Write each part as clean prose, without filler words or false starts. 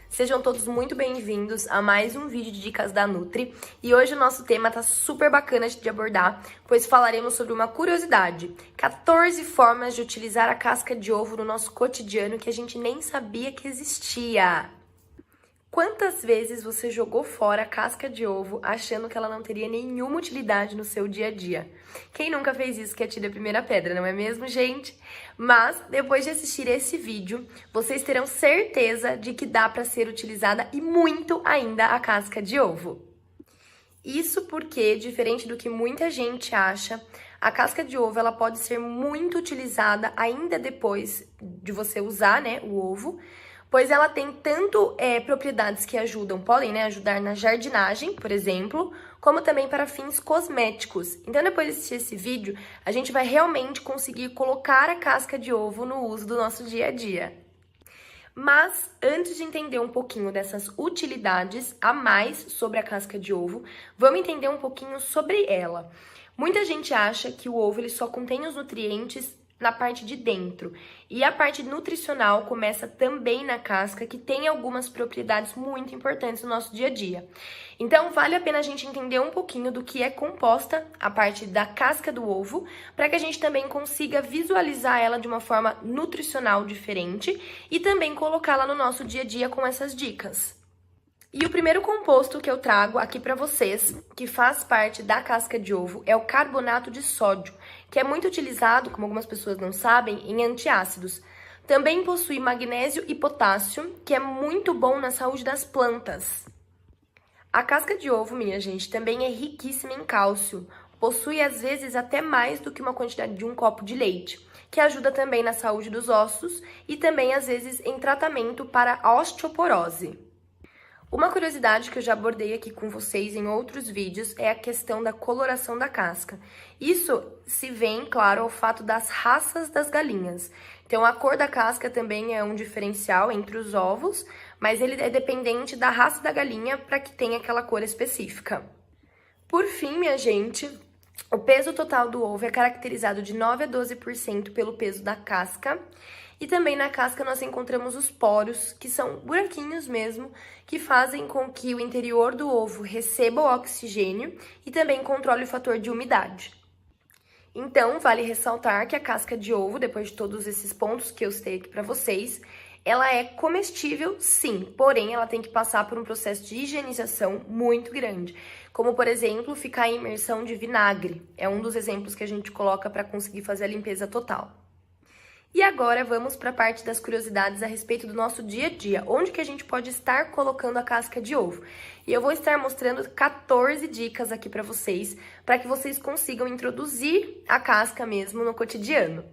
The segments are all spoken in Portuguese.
Sejam todos muito bem-vindos a mais um vídeo de dicas da Nutri. E hoje o nosso tema tá super bacana de abordar, pois falaremos sobre uma curiosidade: 14 formas de utilizar a casca de ovo no nosso cotidiano que a gente nem sabia que existia. Quantas vezes você jogou fora a casca de ovo achando que ela não teria nenhuma utilidade no seu dia a dia? Quem nunca fez isso que atire a primeira pedra, não é mesmo, gente? Mas, depois de assistir esse vídeo, vocês terão certeza de que dá para ser utilizada e muito ainda a casca de ovo. Isso porque, diferente do que muita gente acha, a casca de ovo ela pode ser muito utilizada ainda depois de você usar, né, o ovo, pois ela tem tanto propriedades que podem ajudar na jardinagem, por exemplo, como também para fins cosméticos. Então, depois de assistir esse vídeo, a gente vai realmente conseguir colocar a casca de ovo no uso do nosso dia a dia. Mas, antes de entender um pouquinho dessas utilidades a mais sobre a casca de ovo, vamos entender um pouquinho sobre ela. Muita gente acha que o ovo ele só contém os nutrientes na parte de dentro. E a parte nutricional começa também na casca, que tem algumas propriedades muito importantes no nosso dia a dia. Então, vale a pena a gente entender um pouquinho do que é composta a parte da casca do ovo, para que a gente também consiga visualizar ela de uma forma nutricional diferente e também colocá-la no nosso dia a dia com essas dicas. E o primeiro composto que eu trago aqui para vocês, que faz parte da casca de ovo, é o carbonato de sódio, que é muito utilizado, como algumas pessoas não sabem, em antiácidos. Também possui magnésio e potássio, que é muito bom na saúde das plantas. A casca de ovo, minha gente, também é riquíssima em cálcio. Possui, às vezes, até mais do que uma quantidade de um copo de leite, que ajuda também na saúde dos ossos e também, às vezes, em tratamento para a osteoporose. Uma curiosidade que eu já abordei aqui com vocês em outros vídeos é a questão da coloração da casca. Isso se vê, claro, ao fato das raças das galinhas. Então, a cor da casca também é um diferencial entre os ovos, mas ele é dependente da raça da galinha para que tenha aquela cor específica. Por fim, minha gente, o peso total do ovo é caracterizado de 9 a 12% pelo peso da casca. E também na casca nós encontramos os poros, que são buraquinhos mesmo, que fazem com que o interior do ovo receba o oxigênio e também controle o fator de umidade. Então, vale ressaltar que a casca de ovo, depois de todos esses pontos que eu citei aqui para vocês, ela é comestível, sim, porém ela tem que passar por um processo de higienização muito grande. Como, por exemplo, ficar em imersão de vinagre. É um dos exemplos que a gente coloca para conseguir fazer a limpeza total. E agora vamos para a parte das curiosidades a respeito do nosso dia a dia, onde que a gente pode estar colocando a casca de ovo. E eu vou estar mostrando 14 dicas aqui para que vocês consigam introduzir a casca mesmo no cotidiano.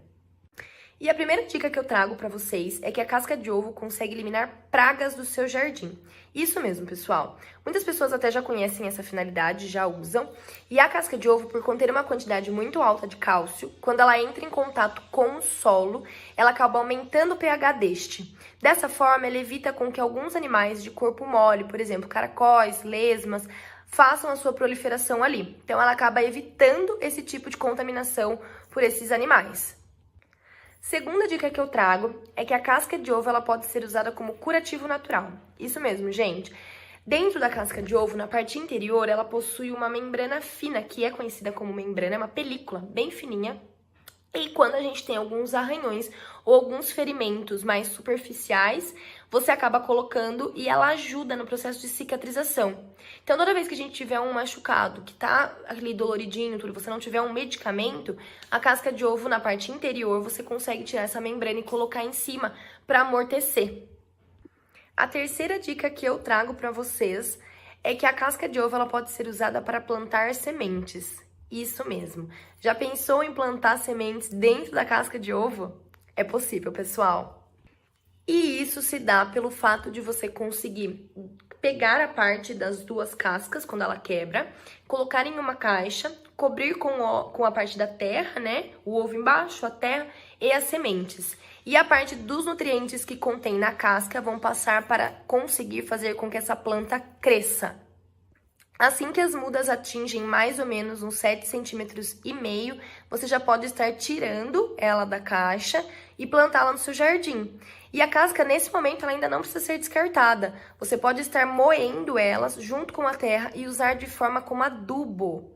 E a primeira dica que eu trago para vocês é que a casca de ovo consegue eliminar pragas do seu jardim. Isso mesmo, pessoal. Muitas pessoas até já conhecem essa finalidade, já usam. E a casca de ovo, por conter uma quantidade muito alta de cálcio, quando ela entra em contato com o solo, ela acaba aumentando o pH deste. Dessa forma, ela evita com que alguns animais de corpo mole, por exemplo, caracóis, lesmas, façam a sua proliferação ali. Então, ela acaba evitando esse tipo de contaminação por esses animais. Segunda dica que eu trago é que a casca de ovo ela pode ser usada como curativo natural. Isso mesmo, gente. Dentro da casca de ovo, na parte interior, ela possui uma membrana fina, que é conhecida como membrana, é uma película bem fininha. E quando a gente tem alguns arranhões ou alguns ferimentos mais superficiais, você acaba colocando e ela ajuda no processo de cicatrização. Então, toda vez que a gente tiver um machucado que tá ali doloridinho, tudo, você não tiver um medicamento, a casca de ovo na parte interior, você consegue tirar essa membrana e colocar em cima para amortecer. A terceira dica que eu trago para vocês é que a casca de ovo ela pode ser usada para plantar sementes. Isso mesmo. Já pensou em plantar sementes dentro da casca de ovo? É possível, pessoal. E isso se dá pelo fato de você conseguir pegar a parte das duas cascas, quando ela quebra, colocar em uma caixa, cobrir com a parte da terra, né? O ovo embaixo, a terra e as sementes. E a parte dos nutrientes que contém na casca vão passar para conseguir fazer com que essa planta cresça. Assim que as mudas atingem mais ou menos uns 7,5 cm, você já pode estar tirando ela da caixa e plantá-la no seu jardim. E a casca, nesse momento, ela ainda não precisa ser descartada. Você pode estar moendo elas junto com a terra e usar de forma como adubo.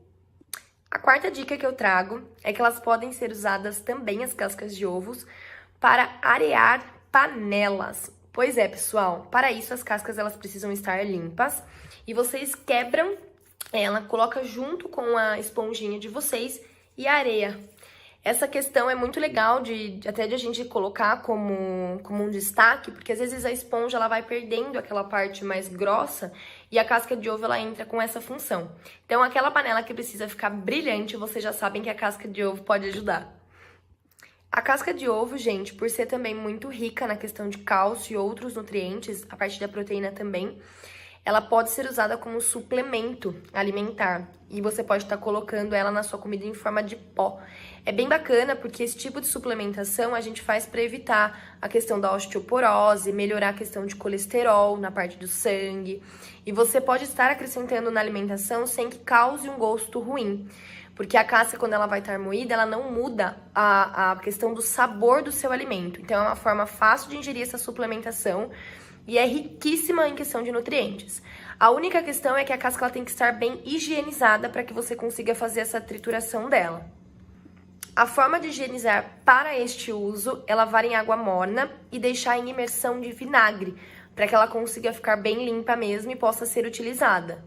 A quarta dica que eu trago é que elas podem ser usadas também, as cascas de ovos, para arear panelas. Pois é, pessoal, para isso as cascas elas precisam estar limpas e vocês quebram ela, coloca junto com a esponjinha de vocês e a areia. Essa questão é muito legal até de a gente colocar como um destaque, porque às vezes a esponja ela vai perdendo aquela parte mais grossa e a casca de ovo ela entra com essa função. Então aquela panela que precisa ficar brilhante, vocês já sabem que a casca de ovo pode ajudar. A casca de ovo, gente, por ser também muito rica na questão de cálcio e outros nutrientes, a parte da proteína também, ela pode ser usada como suplemento alimentar. E você pode estar colocando ela na sua comida em forma de pó. É bem bacana porque esse tipo de suplementação a gente faz para evitar a questão da osteoporose, melhorar a questão de colesterol na parte do sangue. E você pode estar acrescentando na alimentação sem que cause um gosto ruim. Porque a casca, quando ela vai estar moída, ela não muda a questão do sabor do seu alimento. Então, é uma forma fácil de ingerir essa suplementação e é riquíssima em questão de nutrientes. A única questão é que a casca ela tem que estar bem higienizada para que você consiga fazer essa trituração dela. A forma de higienizar para este uso, é lavar em água morna e deixar em imersão de vinagre, para que ela consiga ficar bem limpa mesmo e possa ser utilizada.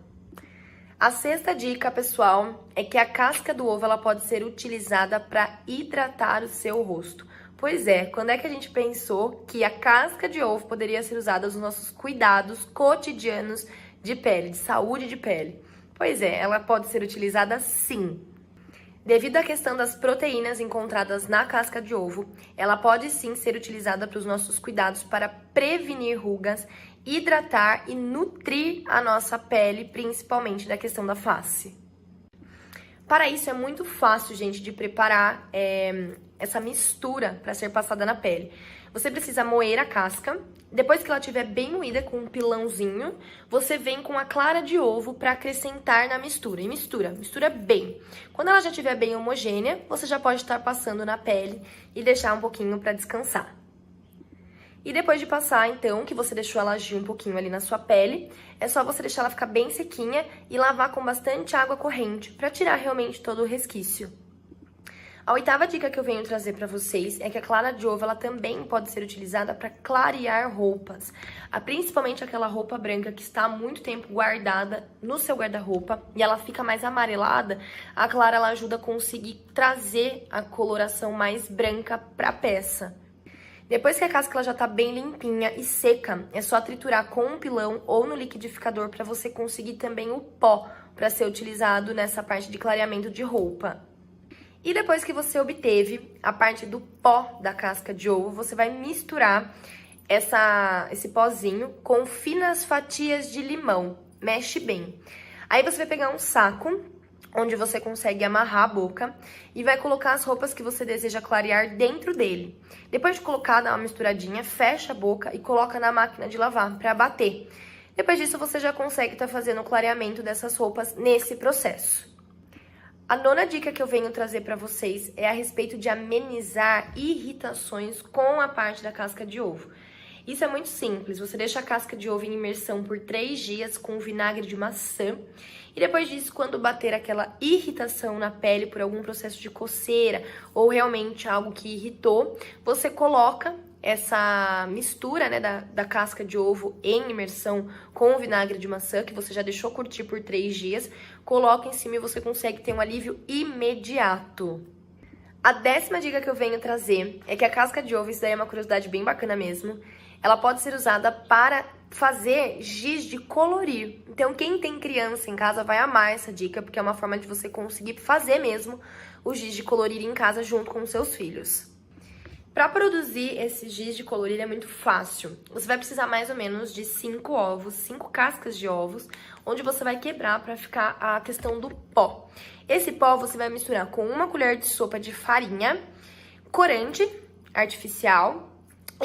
A sexta dica, pessoal, é que a casca do ovo ela pode ser utilizada para hidratar o seu rosto. Pois é, quando é que a gente pensou que a casca de ovo poderia ser usada nos nossos cuidados cotidianos de pele, de saúde de pele? Pois é, ela pode ser utilizada sim. Devido à questão das proteínas encontradas na casca de ovo, ela pode sim ser utilizada para os nossos cuidados para prevenir rugas, hidratar e nutrir a nossa pele, principalmente da questão da face. Para isso é muito fácil, gente, de preparar essa mistura para ser passada na pele. Você precisa moer a casca, depois que ela estiver bem moída com um pilãozinho, você vem com a clara de ovo para acrescentar na mistura. E mistura bem. Quando ela já estiver bem homogênea, você já pode estar passando na pele e deixar um pouquinho para descansar. E depois de passar, então, que você deixou ela agir um pouquinho ali na sua pele, é só você deixar ela ficar bem sequinha e lavar com bastante água corrente, para tirar realmente todo o resquício. A oitava dica que eu venho trazer para vocês é que a clara de ovo ela também pode ser utilizada para clarear roupas, principalmente aquela roupa branca que está há muito tempo guardada no seu guarda-roupa e ela fica mais amarelada. A clara ela ajuda a conseguir trazer a coloração mais branca para a peça. Depois que a casca ela já tá bem limpinha e seca, é só triturar com um pilão ou no liquidificador para você conseguir também o pó para ser utilizado nessa parte de clareamento de roupa. E depois que você obteve a parte do pó da casca de ovo, você vai misturar esse pozinho com finas fatias de limão. Mexe bem. Aí você vai pegar um saco onde você consegue amarrar a boca e vai colocar as roupas que você deseja clarear dentro dele. Depois de colocar, dá uma misturadinha, fecha a boca e coloca na máquina de lavar para bater. Depois disso, você já consegue estar fazendo o clareamento dessas roupas nesse processo. A nona dica que eu venho trazer para vocês é a respeito de amenizar irritações com a parte da casca de ovo. Isso é muito simples, você deixa a casca de ovo em imersão por 3 dias com vinagre de maçã e depois disso, quando bater aquela irritação na pele por algum processo de coceira ou realmente algo que irritou, você coloca essa mistura, né, da casca de ovo em imersão com o vinagre de maçã, que você já deixou curtir por 3 dias, coloca em cima e você consegue ter um alívio imediato. A 10ª dica que eu venho trazer é que a casca de ovo, isso daí é uma curiosidade bem bacana mesmo, ela pode ser usada para fazer giz de colorir. Então, quem tem criança em casa vai amar essa dica, porque é uma forma de você conseguir fazer mesmo o giz de colorir em casa junto com os seus filhos. Para produzir esse giz de colorir é muito fácil. Você vai precisar mais ou menos de 5 ovos, 5 cascas de ovos, onde você vai quebrar para ficar a questão do pó. Esse pó você vai misturar com 1 colher de sopa de farinha, corante artificial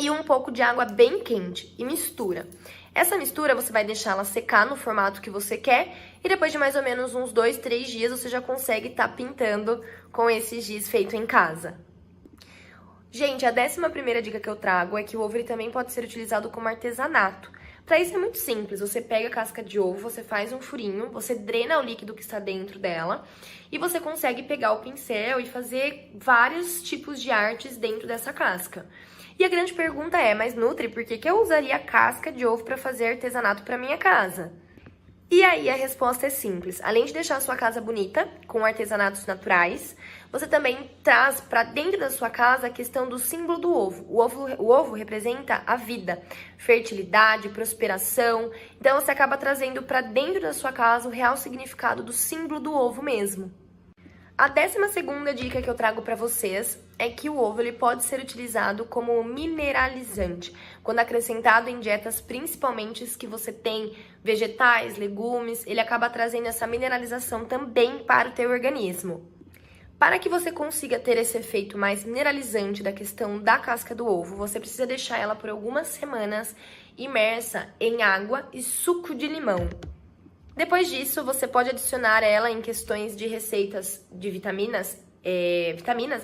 e um pouco de água bem quente e mistura. Essa mistura você vai deixar ela secar no formato que você quer e depois de mais ou menos uns 2, 3 dias você já consegue estar pintando com esse giz feito em casa. Gente, a 11ª dica que eu trago é que o ovo ele também pode ser utilizado como artesanato. Para isso é muito simples, você pega a casca de ovo, você faz um furinho, você drena o líquido que está dentro dela e você consegue pegar o pincel e fazer vários tipos de artes dentro dessa casca. E a grande pergunta é, mas Nutri, por que eu usaria a casca de ovo para fazer artesanato para minha casa? E aí a resposta é simples. Além de deixar a sua casa bonita, com artesanatos naturais, você também traz para dentro da sua casa a questão do símbolo do ovo. O ovo representa a vida, fertilidade, prosperação. Então você acaba trazendo para dentro da sua casa o real significado do símbolo do ovo mesmo. A 12ª dica que eu trago para vocês é que o ovo ele pode ser utilizado como mineralizante, quando acrescentado em dietas principalmente que você tem vegetais, legumes, ele acaba trazendo essa mineralização também para o teu organismo. Para que você consiga ter esse efeito mais mineralizante da questão da casca do ovo, você precisa deixar ela por algumas semanas imersa em água e suco de limão. Depois disso, você pode adicionar ela em questões de receitas de vitaminas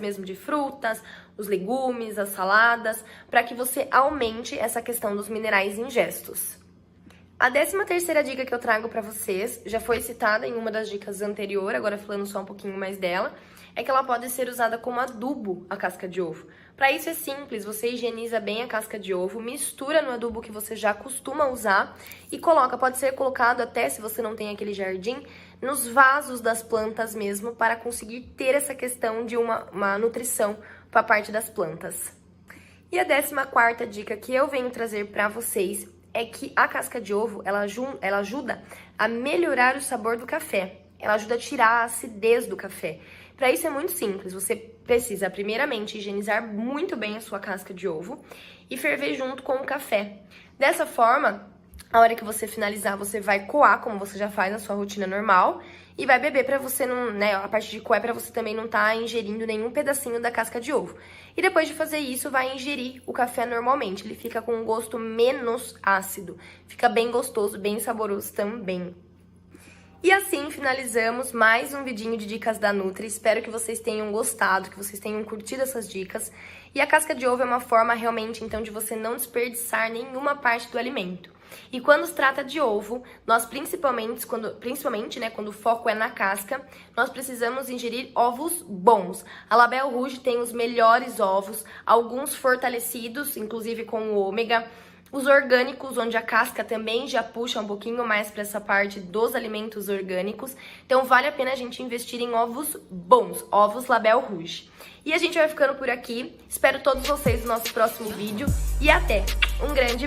mesmo de frutas, os legumes, as saladas, para que você aumente essa questão dos minerais ingestos. A 13ª dica que eu trago para vocês, já foi citada em uma das dicas anteriores, agora falando só um pouquinho mais dela, é que ela pode ser usada como adubo, a casca de ovo. Para isso é simples, você higieniza bem a casca de ovo, mistura no adubo que você já costuma usar e coloca, pode ser colocado até, se você não tem aquele jardim, nos vasos das plantas mesmo, para conseguir ter essa questão de uma nutrição para a parte das plantas. E a 14ª dica que eu venho trazer para vocês é que a casca de ovo, ela ajuda a melhorar o sabor do café. Ela ajuda a tirar a acidez do café. Para isso é muito simples, você precisa primeiramente higienizar muito bem a sua casca de ovo e ferver junto com o café. Dessa forma, a hora que você finalizar, você vai coar, como você já faz na sua rotina normal, e vai beber para você não, né, a parte de coar é para você também não estar ingerindo nenhum pedacinho da casca de ovo. E depois de fazer isso, vai ingerir o café normalmente, ele fica com um gosto menos ácido, fica bem gostoso, bem saboroso também. E assim finalizamos mais um vidinho de dicas da Nutri. Espero que vocês tenham gostado, que vocês tenham curtido essas dicas. E a casca de ovo é uma forma realmente, então, de você não desperdiçar nenhuma parte do alimento. E quando se trata de ovo, nós principalmente, quando o foco é na casca, nós precisamos ingerir ovos bons. A Label Rouge tem os melhores ovos, alguns fortalecidos, inclusive com o ômega. Os orgânicos, onde a casca também já puxa um pouquinho mais para essa parte dos alimentos orgânicos. Então, vale a pena a gente investir em ovos bons, ovos Label Rouge. E a gente vai ficando por aqui. Espero todos vocês no nosso próximo vídeo. E até! Um grande beijo!